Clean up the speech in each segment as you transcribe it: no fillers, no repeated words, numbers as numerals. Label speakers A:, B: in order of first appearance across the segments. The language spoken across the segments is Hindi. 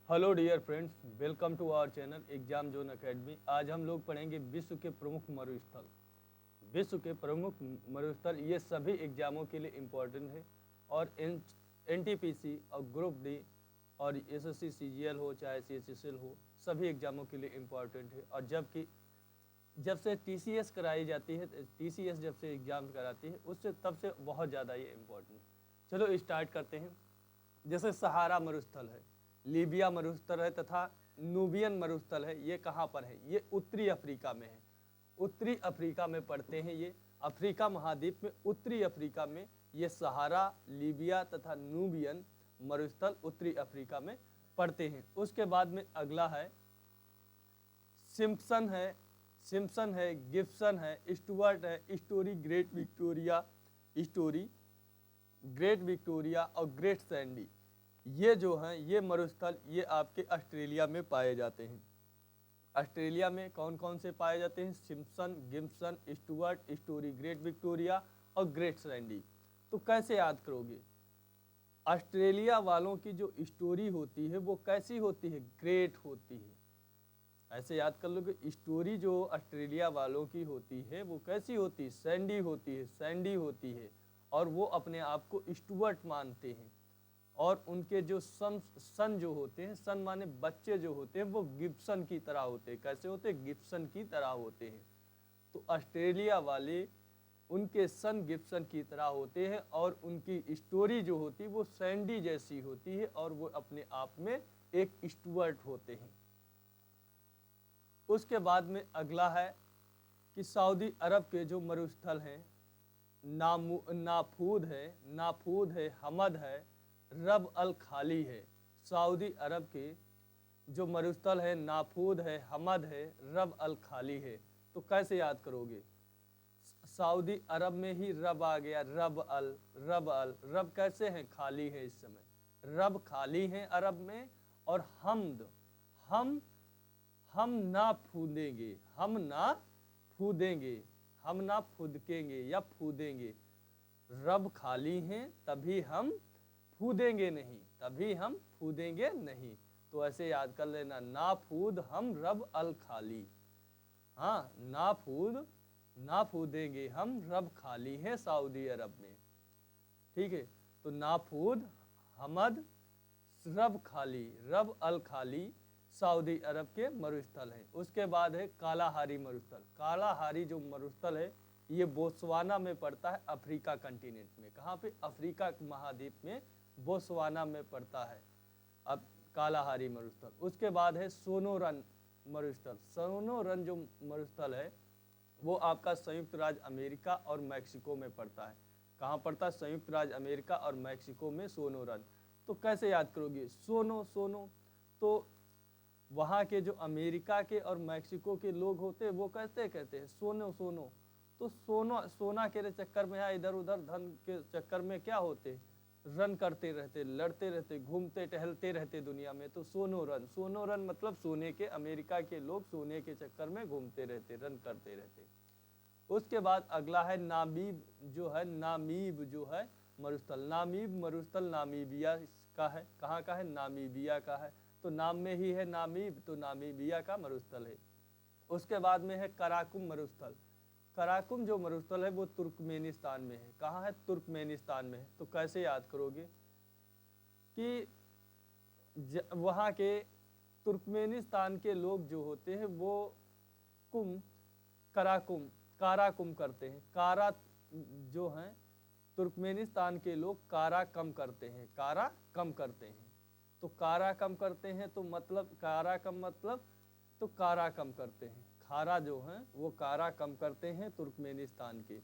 A: Hello dear friends, welcome to our channel exam zone academy. आज हम लोग पढ़ेंगे विश्व के प्रमुख मरुस्थल। विश्व के प्रमुख मरुस्थल ये सभी एग्जामों के लिए इम्पोर्टेंट है और एनटीपीसी और ग्रुप डी और एसएससी सीजीएल हो चाहे सीएचएसएल हो, सभी एग्जामों के लिए इम्पोर्टेंट है। और जब से टीसीएस कराई जाती है, टीसीएस जब से एग्जाम कराती है उससे तब से बहुत ज़्यादा ये इम्पोर्टेंट है। चलो स्टार्ट करते हैं। जैसे सहारा मरुस्थल है, लीबिया मरुस्थल है तथा नूबियन मरुस्थल है। ये कहाँ पर है? ये उत्तरी अफ्रीका में है। उत्तरी अफ्रीका में पड़ते हैं ये। अफ्रीका महाद्वीप में उत्तरी अफ्रीका में ये सहारा, लीबिया तथा नूबियन मरुस्थल उत्तरी अफ्रीका में पड़ते हैं। उसके बाद में अगला है सिम्पसन है, गिब्सन है, स्टुअर्ट है, स्टोरी ग्रेट विक्टोरिया और ग्रेट सैंडी। ये जो हैं ये मरुस्थल ये आपके ऑस्ट्रेलिया में पाए जाते हैं। ऑस्ट्रेलिया में कौन कौन से पाए जाते हैं? Simpson, Gibson, Stuart, story great Victoria और ग्रेट सैंडी। तो कैसे याद करोगे? ऑस्ट्रेलिया वालों की जो स्टोरी होती है वो कैसी होती है? ग्रेट होती है। ऐसे याद कर लोगे, स्टोरी जो ऑस्ट्रेलिया वालों की होती है वो कैसी होती है? सैंडी होती है। और वो अपने आप को स्टुअर्ट मानते हैं। और उनके जो सन जो होते हैं, सन माने बच्चे जो होते हैं, वो गिब्सन की तरह होते हैं। कैसे होते हैं? गिब्सन की तरह होते हैं। तो ऑस्ट्रेलिया वाले उनके सन गिब्सन की तरह होते हैं और उनकी स्टोरी जो होती है वो सैंडी जैसी होती है और वो अपने आप में एक स्टुअर्ट होते हैं। उसके बाद में अगला है कि सऊदी अरब के जो मरुस्थल हैं, नाफूद है, हमद है, रब अल खाली है। सऊदी अरब के जो मरुस्थल है नाफूद है, हमद है, रब अल खाली है। तो कैसे याद करोगे? सऊदी अरब में ही रब आ गया, रब कैसे हैं? खाली है। इस समय रब खाली हैं अरब में। और हमद, हम ना फूदेंगे, हम ना फुदकेंगे या फूदेंगे। रब खाली हैं तभी हम फूदेंगे नहीं। तो ऐसे याद कर लेना, ना फूद हम रब अल खाली। हाँ, ना फूदेंगे हम, रब खाली है सऊदी अरब में। ठीक है, तो नाफूद, हमद, रब अल खाली सऊदी अरब के मरुस्थल हैं। उसके बाद है कालाहारी मरुस्थल। कालाहारी जो मरुस्थल है ये बोत्सवाना में पड़ता है, अफ्रीका कंटिनेंट में। कहाँ पे? अफ्रीका महाद्वीप में बोत्सवाना में पड़ता है अब कालाहारी मरुस्थल। उसके बाद है सोनोरन मरुस्थल। सोनोरन जो मरुस्थल है वो आपका संयुक्त राज्य अमेरिका और मैक्सिको में पड़ता है। कहाँ पड़ता है? संयुक्त राज्य अमेरिका और मैक्सिको में सोनोरन। तो कैसे याद करोगे? सोनो तो वहाँ के जो अमेरिका के और मैक्सिको के लोग होते हैं वो कहते हैं सोनो। तो सोना के चक्कर में, यहाँ इधर उधर धन के चक्कर में क्या होते? रन करते रहते, लड़ते रहते, घूमते टहलते रहते दुनिया में। तो सोनो रन मतलब सोने के, अमेरिका के लोग सोने के चक्कर में घूमते रहते, रन करते रहते। उसके बाद अगला है नामीब जो है मरुस्थल। नामीब मरुस्थल नामीबिया का है। कहाँ का है? नामीबिया का है। तो नाम में ही है नामीब, तो नामीबिया का मरुस्थल है। उसके बाद में है कराकुम मरुस्थल। कराकुम जो मरुस्थल है वो तुर्कमेनिस्तान में है। कहाँ है? तुर्कमेनिस्तान में है। तो कैसे याद करोगे कि वहाँ के तुर्कमेनिस्तान के लोग जो होते हैं वो काराकुम करते हैं। कारा जो हैं तुर्कमेनिस्तान के लोग कारा कम करते हैं। तो कारा कम करते हैं तो मतलब कारा कम करते हैं। खारा जो हैं वो कारा कम करते हैं तुर्कमेनिस्तान के।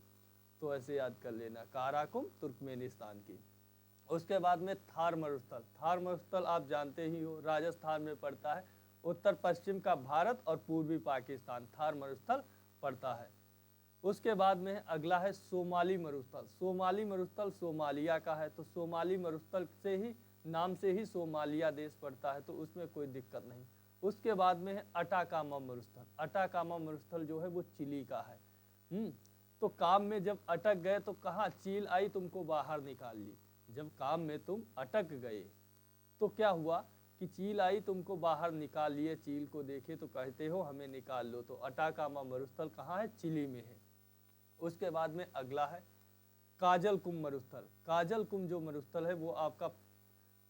A: तो ऐसे याद कर लेना, काराकुम तुर्कमेनिस्तान की। उसके बाद में थार मरुस्थल आप जानते ही हो, राजस्थान में पड़ता है। उत्तर पश्चिम का भारत और पूर्वी पाकिस्तान थार मरुस्थल पड़ता है। उसके बाद में अगला है सोमाली मरुस्थल सोमालिया का है। तो सोमाली मरुस्थल से ही, नाम से ही सोमालिया देश पड़ता है, तो उसमें कोई दिक्कत नहीं। उसके बाद में है अटाकामा मरुस्थल जो है वो चिली का है। तो काम में जब अटक गए तो कहाँ चील आई तुमको बाहर निकाल ली। जब काम में तुम अटक गए तो क्या हुआ कि चील आई तुमको बाहर निकाल लिए, चील को देखे तो कहते हो हमें निकाल लो। तो अटाकामा मरुस्थल कहाँ है? चिली में है। उसके बाद में अगला है काजल कुंभ मरुस्थल। काजल कुंभ जो मरुस्थल है वो आपका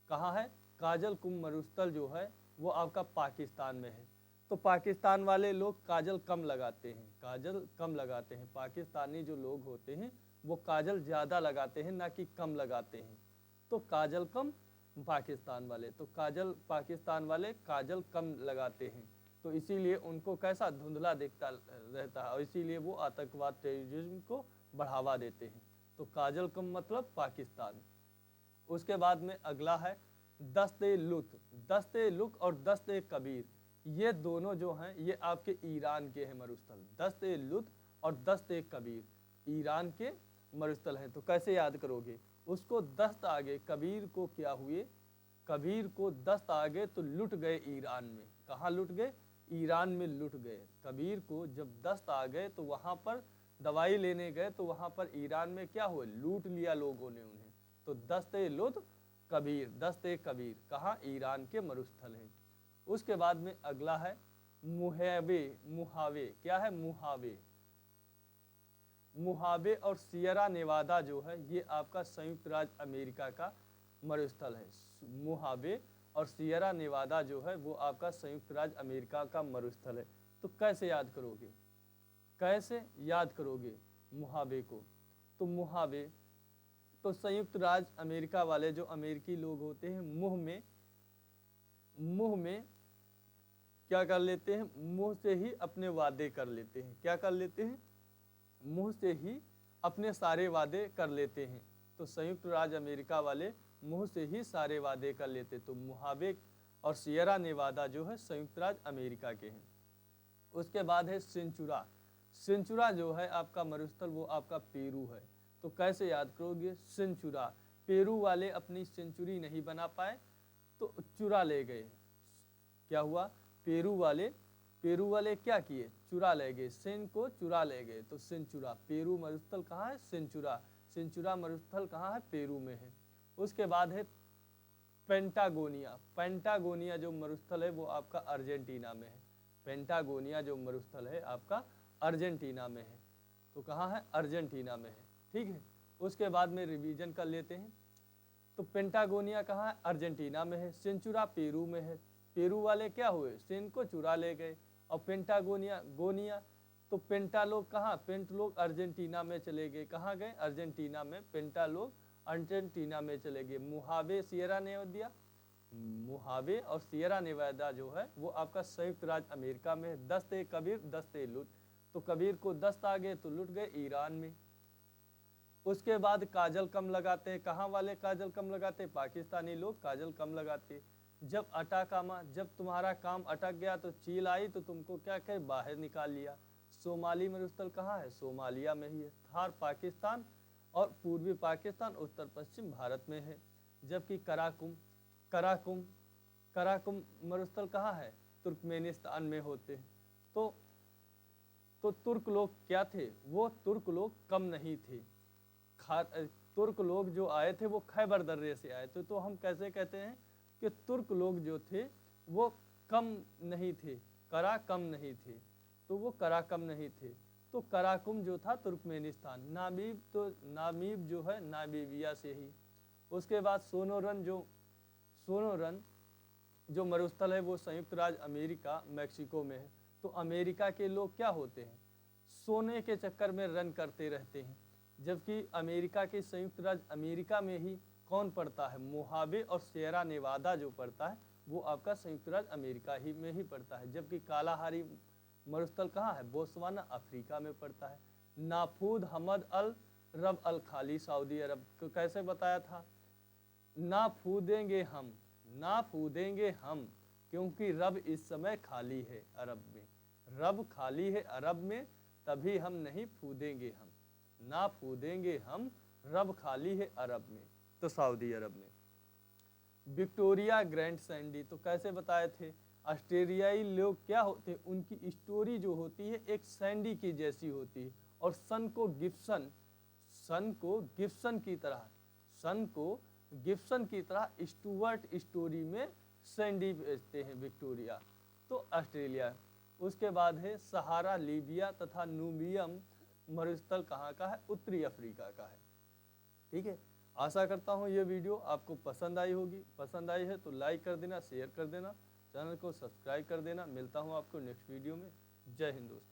A: कहाँ है? काजल कुंभ मरुस्थल जो है वो आपका पाकिस्तान में है। तो पाकिस्तान वाले लोग काजल कम लगाते हैं, काजल कम लगाते हैं। पाकिस्तानी जो लोग होते हैं वो काजल ज़्यादा लगाते हैं, ना कि कम लगाते हैं। तो काजल कम पाकिस्तान वाले, तो काजल पाकिस्तान वाले काजल कम लगाते हैं, तो इसीलिए उनको कैसा धुंधला दिखता रहता है और इसीलिए वो आतंकवाद टेररिज्म को बढ़ावा देते हैं। तो काजल कम मतलब पाकिस्तान। उसके बाद में अगला है दस्ते लुत। दस्ते लुक और दस्ते कबीर, ये दोनों जो हैं ये आपके ईरान के हैं मरुस्थल। दस्ते लुत और दस्ते कबीर ईरान के मरुस्थल हैं। तो कैसे याद करोगे? उसको दस्त आ गए, कबीर को क्या हुए? कबीर को दस्त आ गए तो लुट गए ईरान में। कहाँ लुट गए? ईरान में लुट गए। कबीर को जब दस्त आ गए तो वहाँ पर दवाई लेने गए तो वहाँ पर ईरान में क्या हुआ? लूट लिया लोगों ने उन्हें। तो दस्ते लुत कबीर, दस्ते कबीर कहाँ? ईरान के मरुस्थल हैं। उसके बाद में अगला है मुहावे। मुहावे क्या है? मुहावे। मुहावे और सियरा नेवादा जो है ये आपका संयुक्त राज्य अमेरिका का मरुस्थल है। मुहावे और सियरा नेवादा जो है वो आपका संयुक्त राज्य अमेरिका का मरुस्थल है। तो कैसे याद करोगे? कैसे याद करोगे मुहावे को? तो मुहावे तो संयुक्त राज्य अमेरिका वाले जो अमेरिकी लोग होते हैं मुंह में क्या कर लेते हैं? मुंह से ही अपने वादे कर लेते हैं। क्या कर लेते हैं? मुंह से ही अपने सारे वादे कर लेते हैं। तो संयुक्त राज्य अमेरिका वाले मुंह से ही सारे वादे कर लेते। तो मुहावे और सियरा नेवादा जो है संयुक्त राज्य अमेरिका के हैं। उसके बाद है सेंचुरा। सेंचुरा जो है आपका मरुस्थल वो आपका पेरू है। तो कैसे याद करोगे? सेंचुरा, पेरू वाले अपनी सेंचुरी नहीं बना पाए तो चुरा ले गए। क्या हुआ? पेरू वाले क्या किए? चुरा ले गए, सेन को चुरा ले गए। तो सेंचुरा, पेरू मरुस्थल कहाँ है? सेंचुरा। सेंचुरा मरुस्थल कहाँ है? पेरू में है। उसके बाद है पेंटागोनिया। पेंटागोनिया जो मरुस्थल है वो आपका अर्जेंटीना में है। पेंटागोनिया जो मरुस्थल है आपका अर्जेंटीना में है। तो कहाँ है? अर्जेंटीना में है। ठीक है। उसके बाद में रिवीजन कर लेते हैं। तो पेंटागोनिया कहाँ है? अर्जेंटीना में है। सेंचुरा पेरू में है। पेरू वाले क्या हुए? सेन को चुरा ले गए। और पेंटागोनिया तो पेंटा लोग कहाँ? पेंट लोग अर्जेंटीना में चले गए। कहाँ गए? अर्जेंटीना में। पेंटा लोग अर्जेंटीना में चले गए। मुहावे सियरा नेवादा, मुहावे और सियरा नेवादा जो है वो आपका संयुक्त राज्य अमेरिका में है। दस्ते कबीर दस्ते लुट, तो कबीर को दस्त आ गए तो लुट गए ईरान में। उसके बाद काजल कम लगाते हैं। कहाँ वाले काजल कम लगाते हैं? पाकिस्तानी लोग काजल कम लगाते। जब अटाकामा, जब तुम्हारा काम अटक गया तो चील आई तो तुमको क्या करे? बाहर निकाल लिया। सोमाली मरुस्थल कहाँ है? सोमालिया में ही है। थार पाकिस्तान और पूर्वी पाकिस्तान उत्तर पश्चिम भारत में है। जबकि कराकुम मरुस्थल कहाँ है? तुर्कमेनिस्तान में होते हैं। तो तुर्क लोग क्या थे? वो तुर्क लोग कम नहीं थे। तुर्क लोग जो आए थे वो खैबर दर्रे से आए थे। तो हम कैसे कहते हैं कि तुर्क लोग जो थे वो कम नहीं थे, करा कम नहीं थे। तो वो करा कम नहीं थे। तो कराकुम जो था तुर्कमेनिस्तान, नामीब जो है नामीबिया से ही। उसके बाद सोनोरन जो मरुस्थल है वो संयुक्त राज्य अमेरिका मैक्सिको में है। तो अमेरिका के लोग क्या होते हैं? सोने के चक्कर में रन करते रहते हैं। जबकि अमेरिका के संयुक्त राज्य अमेरिका में ही कौन पड़ता है? मोहावे और सियरा नेवादा जो पड़ता है वो आपका संयुक्त राज्य अमेरिका ही में ही पड़ता है। जबकि कालाहारी मरुस्थल कहाँ है? बोत्सवाना अफ्रीका में पड़ता है। नाफूद हमद अल रब अल खाली सऊदी अरब को कैसे बताया था? ना फूदेंगे हम क्योंकि रब इस समय खाली है अरब में। रब खाली है अरब में, तभी हम नहीं फूदेंगे हम। ना फूदेंगे हम, रब खाली है अरब में, तो सऊदी अरब में। विक्टोरिया ग्रैंड सैंडी तो कैसे बताए थे? ऑस्ट्रेलियाई लोग क्या होते हैं? उनकी स्टोरी जो होती है एक सैंडी की जैसी होती है। और सन को गिब्सन की तरह स्टुअर्ट स्टोरी में सैंडी भेजते हैं विक्टोरिया, तो ऑस्ट्रेलिया। उसके बाद है सहारा, लीबिया तथा नूबियम मरुस्थल कहाँ का है? उत्तरी अफ्रीका का है। ठीक है, आशा करता हूँ ये वीडियो आपको पसंद आई होगी। पसंद आई है तो लाइक कर देना, शेयर कर देना, चैनल को सब्सक्राइब कर देना। मिलता हूँ आपको नेक्स्ट वीडियो में। जय हिंद दोस्तों।